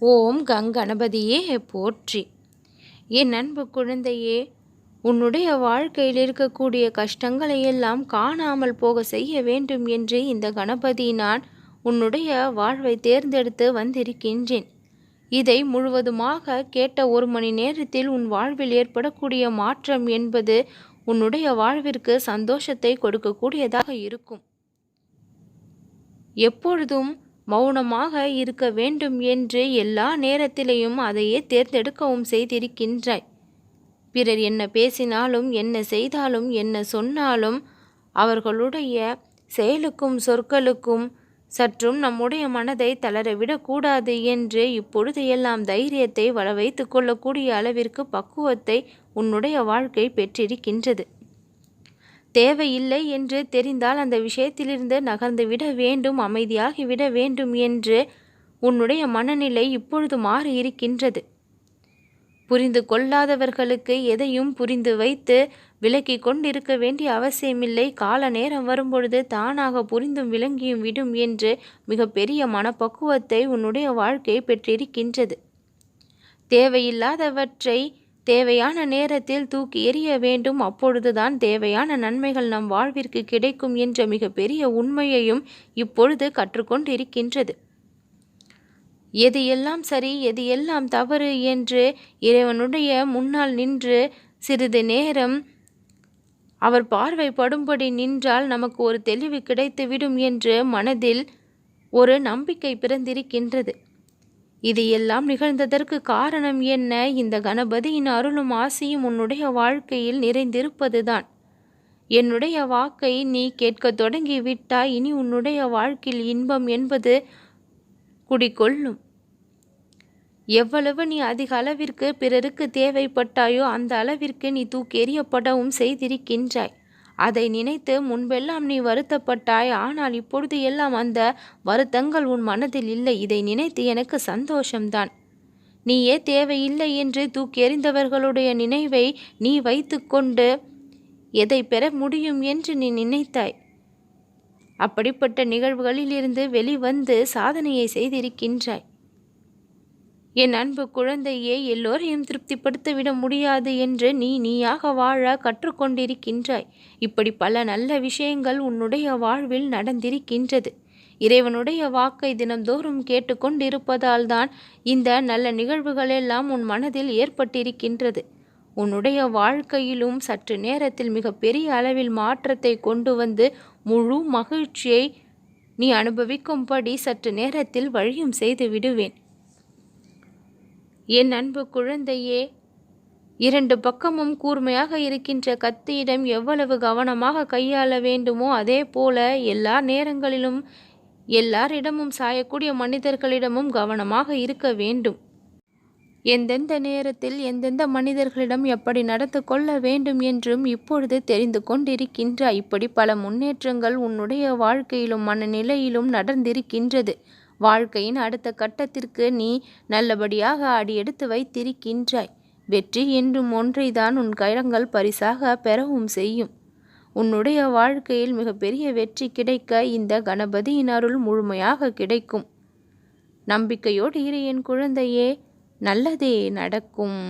ஓம் கங்கணபதியே போற்றி. என் அன்பு குழந்தையே, உன்னுடைய வாழ்க்கையில் இருக்கக்கூடிய கஷ்டங்களை எல்லாம் காணாமல் போக செய்ய வேண்டும் என்று இந்த கணபதி நான் உன்னுடைய வாழ்வை தேர்ந்தெடுத்து வந்திருக்கின்றேன். இதை முழுவதுமாக கேட்ட 1 மணி நேரத்தில் உன் வாழ்வில் ஏற்படக்கூடிய மாற்றம் என்பது உன்னுடைய வாழ்விற்கு சந்தோஷத்தை கொடுக்கக்கூடியதாக இருக்கும். எப்பொழுதும் மௌனமாக இருக்க வேண்டும் என்று எல்லா நேரத்திலையும் அதையே தேர்ந்தெடுக்கவும் செய்திருக்கின்றாய். பிறர் என்ன பேசினாலும் என்ன செய்தாலும் என்ன சொன்னாலும் அவர்களுடைய செயலுக்கும் சொற்களுக்கும் சற்றும் நம்முடைய மனதை தளரவிடக்கூடாது என்று இப்பொழுது எல்லாம் தைரியத்தை வள வைத்து கொள்ளக்கூடிய அளவிற்கு பக்குவத்தை உன்னுடைய வாழ்க்கை பெற்றிருக்கின்றது. தேவையில்லை என்று தெரிந்தால் அந்த விஷயத்திலிருந்து நகர்ந்து விட வேண்டும், அமைதியாகி விட வேண்டும் என்று உன்னுடைய மனநிலை இப்பொழுது மாறி இருக்கின்றது. புரிந்து கொள்ளாதவர்களுக்கு எதையும் புரிந்து வைத்து விலக்கி கொண்டிருக்க வேண்டிய அவசியமில்லை. கால நேரம் வரும்பொழுது தானாக புரிந்தும் விளங்கியும் விடும் என்று மிகப்பெரிய மனப்பக்குவத்தை உன்னுடைய வாழ்க்கை பெற்றிருக்கின்றது. தேவையில்லாதவற்றை தேவையான நேரத்தில் தூக்கி எறிய வேண்டும். அப்பொழுதுதான் தேவையான நன்மைகள் நம் வாழ்விற்கு கிடைக்கும் என்ற மிகப்பெரிய உண்மையையும் இப்பொழுது கற்றுக்கொண்டிருக்கின்றது. எது எல்லாம் சரி எது எல்லாம் தவறு என்று இறைவனுடைய முன்னால் நின்று சிறிது நேரம் அவர் பார்வைப்படும்படி நின்றால் நமக்கு ஒரு தெளிவு கிடைத்துவிடும் என்று மனதில் ஒரு நம்பிக்கை பிறந்திருக்கின்றது. இது எல்லாம் நிகழ்ந்ததற்கு காரணம் என்ன? இந்த கணபதியின் அருளும் ஆசியும் உன்னுடைய வாழ்க்கையில் நிறைந்திருப்பதுதான். என்னுடைய வாக்கை நீ கேட்க தொடங்கிவிட்டாய். இனி உன்னுடைய வாழ்க்கையில் இன்பம் என்பது குடிகொள்ளும். எவ்வளவு நீ அதிக அளவிற்கு பிறருக்கு தேவைப்பட்டாயோ அந்த அளவிற்கு நீ தூக்கி எறியப்படவும் செய்திருக்கின்றாய். அதை நினைத்து முன்பெல்லாம் நீ வருத்தப்பட்டாய். ஆனால் இப்பொழுது எல்லாம் அந்த வருத்தங்கள் உன் மனதில் இல்லை. இதை நினைத்து எனக்கு சந்தோஷம்தான். நீயே தேவையில்லை என்று தூக்கி எறிந்தவர்களுடைய நினைவை நீ வைத்து கொண்டு எதை பெற முடியும் என்று நீ நினைத்தாய். அப்படிப்பட்ட நிகழ்வுகளிலிருந்து வெளிவந்து சாதனையை செய்திருக்கின்றாய். என் அன்பு குழந்தையே, எல்லோரையும் திருப்திப்படுத்திவிட முடியாது என்று நீயாக வாழ கற்றுக்கொண்டிருக்கின்றாய். இப்படி பல நல்ல விஷயங்கள் உன்னுடைய வாழ்வில் நடந்திருக்கின்றது. இறைவனுடைய வாக்கை தினந்தோறும் கேட்டுக்கொண்டிருப்பதால் தான் இந்த நல்ல நிகழ்வுகள் எல்லாம் உன் மனதில் ஏற்பட்டிருக்கின்றது. உன்னுடைய வாழ்க்கையிலும் சற்று நேரத்தில் மிகப்பெரிய அளவில் மாற்றத்தை கொண்டு வந்து முழு மகிழ்ச்சியை நீ அனுபவிக்கும்படி சற்று நேரத்தில் வழியும் செய்து விடுவேன். என் அன்பு குழந்தையே, 2 பக்கமும் கூர்மையாக இருக்கின்ற கத்தியிடம் எவ்வளவு கவனமாக கையாள வேண்டுமோ அதே போல எல்லா நேரங்களிலும் எல்லாரிடமும் சாயக்கூடிய மனிதர்களிடமும் கவனமாக இருக்க வேண்டும். எந்தெந்த நேரத்தில் எந்தெந்த மனிதர்களிடம் எப்படி நடந்து கொள்ள வேண்டும் என்றும் இப்பொழுது தெரிந்து கொண்டிருக்கின்றாய். இப்படி பல முன்னேற்றங்கள் உன்னுடைய வாழ்க்கையிலும் மனநிலையிலும் நடந்திருக்கின்றது. வாழ்க்கையின் அடுத்த கட்டத்திற்கு நீ நல்லபடியாக அடியெடுத்து வைத்திருக்கின்றாய். வெற்றி என்றும் ஒன்றைதான் உன் கரங்கள் பரிசாக பெறவும் செய்யும். உன்னுடைய வாழ்க்கையில் மிகப்பெரிய வெற்றி கிடைக்க இந்த கணபதியின் அருள் முழுமையாக கிடைக்கும். நம்பிக்கையோடு இரு என் குழந்தையே, நல்லதே நடக்கும்.